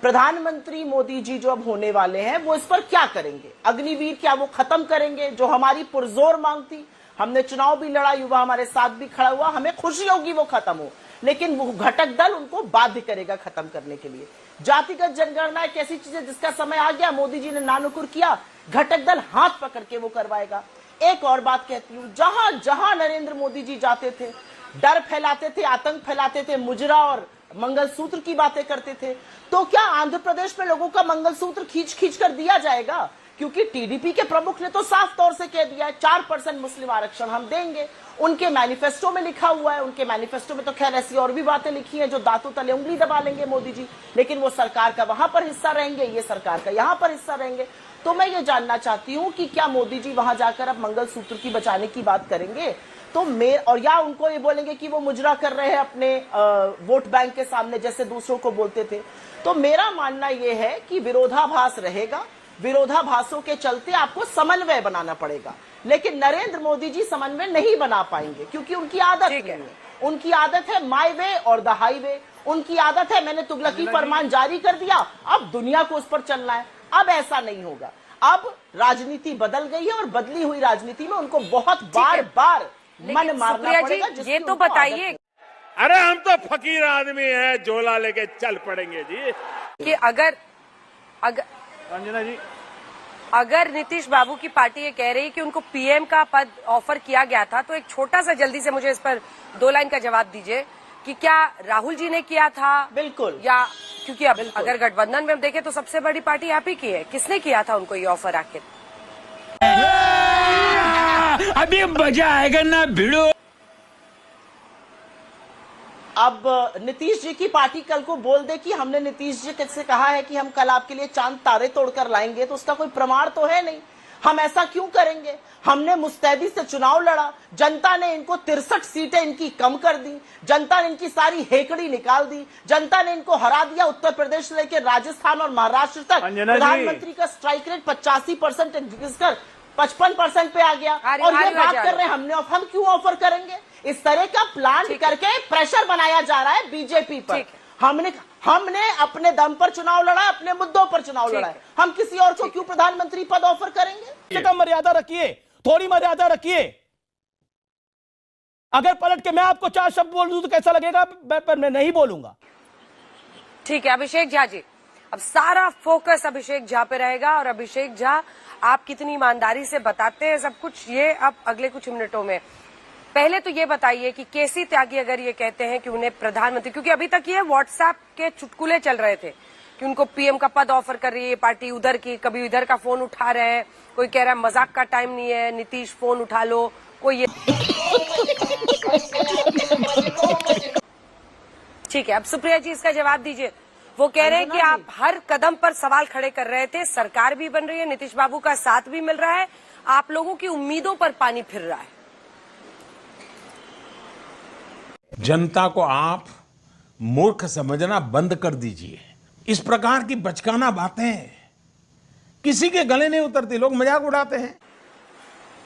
प्रधानमंत्री मोदी जी जो अब होने वाले हैं वो इस पर क्या करेंगे? अग्निवीर क्या वो खत्म करेंगे? जो हमारी पुरजोर मांग थी, हमने चुनाव भी लड़ा, युवा हमारे साथ भी खड़ा हुआ, हमें खुशी होगी वो खत्म हो, लेकिन वो घटक दल उनको बाध्य करेगा खत्म करने के लिए। जातिगत जनगणना एक ऐसी चीज है जिसका समय आ गया, मोदी जी ने नानुकुर किया, घटक दल हाथ पकड़ के वो करवाएगा। एक और बात कहती हूं, जहां जहां नरेंद्र मोदी जी जाते थे, डर फैलाते थे, आतंक फैलाते थे, मुजरा और मंगलसूत्र की बातें करते थे, तो क्या आंध्र प्रदेश में लोगों का मंगलसूत्र खींच खींच कर दिया जाएगा? क्योंकि टीडीपी के प्रमुख ने तो साफ तौर से कह दिया है 4% मुस्लिम आरक्षण हम देंगे। उनके मैनिफेस्टो में लिखा हुआ है, उनके मैनिफेस्टो में तो खैर ऐसी और भी बातें लिखी हैं जो दांतों तले उंगली दबा लेंगे मोदी जी, लेकिन वो सरकार का वहां पर हिस्सा रहेंगे, ये सरकार का यहां पर हिस्सा रहेंगे। तो मैं ये जानना चाहती हूं कि क्या मोदी जी वहां जाकर अब मंगलसूत्र की बचाने की बात करेंगे? तो और या उनको ये बोलेंगे कि वो मुजरा कर रहे हैं अपने वोट बैंक के सामने जैसे दूसरों को बोलते थे। तो मेरा मानना यह है कि विरोधाभास रहेगा, विरोधाभासों के चलते आपको समन्वय बनाना पड़ेगा, लेकिन नरेंद्र मोदी जी समन्वय नहीं बना पाएंगे क्योंकि उनकी आदत नहीं है। उनकी आदत है माय वे और द हाईवे। उनकी आदत है मैंने तुगलकी फरमान जारी कर दिया, अब दुनिया को उस पर चलना है। अब ऐसा नहीं होगा। अब राजनीति बदल गई है और बदली हुई राजनीति में उनको बहुत बार बार मन मारना पड़ेगा। ये तो बताइए, अरे हम तो फकीर आदमी हैं, झोला लेके चल पड़ेंगे जी कि अगर अंजना जी, अगर नीतीश बाबू की पार्टी ये कह रही है कि उनको पीएम का पद ऑफर किया गया था, तो एक छोटा सा जल्दी से मुझे इस पर 2 लाइन का जवाब दीजिए कि क्या राहुल जी ने किया था? बिल्कुल। या क्योंकि अब अगर गठबंधन में हम देखें तो सबसे बड़ी पार्टी आप ही की है, किसने किया था उनको ये ऑफर आखिर? अभी मजा आएगा ना भिड़ो। अब नीतीश जी की पार्टी कल को बोल दे कि हमने नीतीश जी से कहा है कि हम कल आपके लिए चांद तारे तोड़कर लाएंगे, तो उसका कोई प्रमाण तो है नहीं। हम ऐसा क्यों करेंगे? हमने मुस्तैदी से चुनाव लड़ा, जनता ने इनको 63 सीटें इनकी कम कर दी, जनता ने इनकी सारी हेकड़ी निकाल दी, जनता ने इनको हरा दिया। उत्तर प्रदेश से लेकर राजस्थान और महाराष्ट्र तक प्रधानमंत्री का स्ट्राइक रेट 85% घिसकर 55% पे आ गया। और ये बात कर रहे हैं हम क्यों ऑफर करेंगे? इस तरह का प्लान करके प्रेशर बनाया जा रहा है बीजेपी पर। हमने अपने दम पर चुनाव लड़ा, अपने मुद्दों पर चुनाव लड़ा है। हम किसी और को क्यों प्रधानमंत्री पद ऑफर करेंगे? कम मर्यादा रखिए, थोड़ी मर्यादा रखिए। अगर पलट के मैं आपको 4 शब्द बोल दूं तो कैसा लगेगा? पर मैं नहीं बोलूंगा। ठीक है अभिषेक झा जी, अब सारा फोकस अभिषेक झा पे रहेगा। और अभिषेक झा, आप कितनी ईमानदारी से बताते हैं सब कुछ, ये अब अगले कुछ मिनटों में। पहले तो ये बताइए कि केसी त्यागी अगर ये कहते हैं कि उन्हें प्रधानमंत्री, क्योंकि अभी तक ये व्हाट्सएप के चुटकुले चल रहे थे कि उनको पीएम का पद ऑफर कर रही है पार्टी, उधर की कभी इधर का फोन उठा रहे हैं, कोई कह रहा है मजाक का टाइम नहीं है, नीतीश फोन उठा लो, कोई ये ठीक है। अब सुप्रिया जी इसका जवाब दीजिए। वो कह रहे हैं कि आप हर कदम पर सवाल खड़े कर रहे थे, सरकार भी बन रही है, नीतीश बाबू का साथ भी मिल रहा है, आप लोगों की उम्मीदों पर पानी फिर रहा है। जनता को आप मूर्ख समझना बंद कर दीजिए। इस प्रकार की बचकाना बातें किसी के गले नहीं उतरती, लोग मजाक उड़ाते हैं।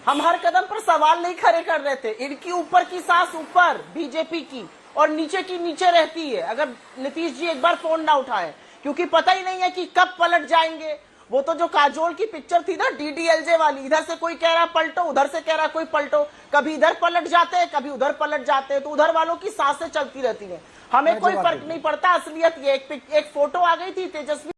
हम हर कदम पर सवाल नहीं खड़े कर रहे थे। इनकी ऊपर की सांस ऊपर बीजेपी की और नीचे की नीचे रहती है अगर नीतीश जी एक बार फोन ना उठाएं, क्योंकि पता ही नहीं है कि कब पलट जाएंगे। वो तो जो काजोल की पिक्चर थी ना डीडीएलजे वाली, इधर से कोई कह रहा पलटो, उधर से कह रहा कोई पलटो, कभी इधर पलट जाते हैं, कभी उधर पलट जाते हैं, तो उधर वालों की सांसें चलती रहती हैं। हमें कोई फर्क नहीं पड़ता। असलियत ये एक फोटो आ गई थी तेजस्वी